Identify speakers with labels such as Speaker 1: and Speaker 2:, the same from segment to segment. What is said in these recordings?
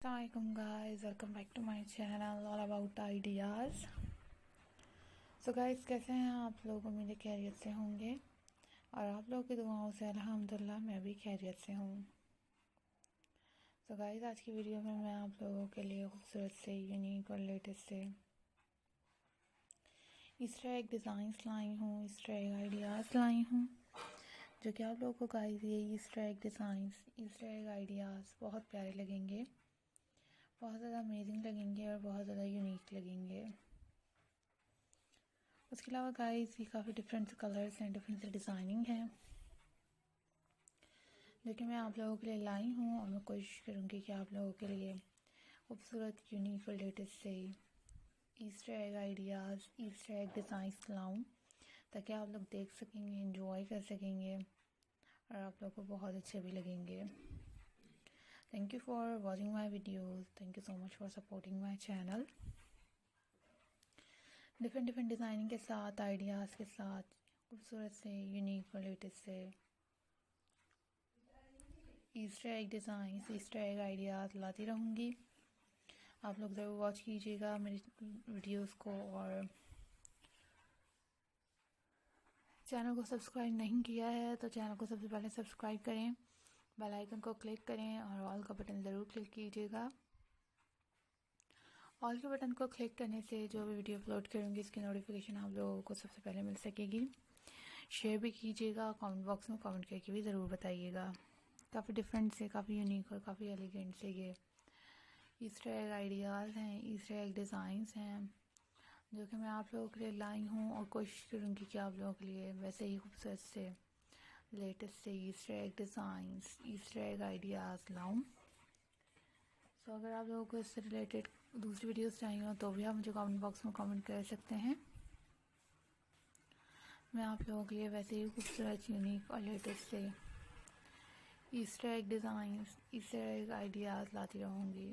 Speaker 1: Assalamualaikum guys, welcome back to my channel all about ideas. So guys, कैसे हैं आप लोग? उम्मीद है खैरियत से होंगे और आप लोगों की दुआओं से अल्हम्दुलिल्लाह मैं भी खैरियत से हूँ. So guys, आज की वीडियो में मैं आप लोगों के लिए खूबसूरत से यूनिक और लेटेस्ट से ईस्टर एग डिज़ाइंस लाई हूँ, ईस्टर एग आइडियाज़ लाई हूँ जो कि आप लोगों को गाइस ये Easter egg designs, Easter egg ideas बहुत प्यारे लगेंगे, बहुत ज़्यादा अमेजिंग लगेंगे और बहुत ज़्यादा यूनिक लगेंगे. उसके अलावा गाइस ये काफ़ी डिफरेंट कलर्स हैं, डिफरेंट से डिज़ाइनिंग है जो कि मैं आप लोगों के लिए लाई हूँ और मैं कोशिश करूँगी कि आप लोगों के लिए खूबसूरत यूनिक और लेटेस्ट से Easter egg ideas, Easter egg designs लाऊँ ताकि आप लोग देख सकेंगे, एंजॉय कर सकेंगे और आप लोगों को बहुत अच्छे भी लगेंगे. Thank you for watching my videos. Thank you so much for supporting my channel. Different designing के साथ, आइडियाज़ के साथ, खूबसूरत से यूनिक और लेटेस्ट से Easter egg designs, Easter egg ideas लाती रहूँगी. आप लोग ज़रूर वॉच कीजिएगा मेरी वीडियोस को और चैनल को सब्सक्राइब नहीं किया है तो चैनल को सबसे पहले सब्सक्राइब करें, बेल आइकन को क्लिक करें और ऑल का बटन ज़रूर क्लिक कीजिएगा. ऑल के बटन को क्लिक करने से जो भी वीडियो अपलोड करूँगी इसकी नोटिफिकेशन आप लोगों को सबसे पहले मिल सकेगी. शेयर भी कीजिएगा, कमेंट बॉक्स में कमेंट करके भी ज़रूर बताइएगा. काफ़ी डिफरेंट से, काफ़ी यूनिक और काफ़ी एलिगेंट से ये ईस्टर एग आइडियाज़ हैं, ईस्टर एग डिज़ाइंस हैं जो कि मैं आप लोगों के लिए लाई हूँ और कोशिश करूँगी कि आप लोगों के लिए वैसे ही खूबसूरत से लेटेस्ट से Easter egg designs, Easter egg ideas लाऊँ. तो अगर आप लोगों को इससे रिलेटेड दूसरी वीडियोस चाहिए हो तो भी आप मुझे कमेंट बॉक्स में कमेंट कर सकते हैं. मैं आप लोगों के लिए वैसे ही खूबसूरत, यूनिक और लेटेस्ट से Easter egg designs, Easter egg ideas लाती रहूँगी.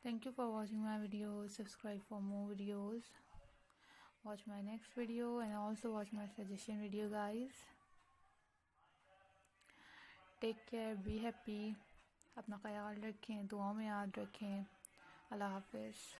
Speaker 1: Thank you for watching my videos. Subscribe for more videos. Watch my next video and also watch my suggestion video guys. Take care, be happy. अपना ख्याल रखें, दुआओं में याद रखें. अल्लाह हाफिज़.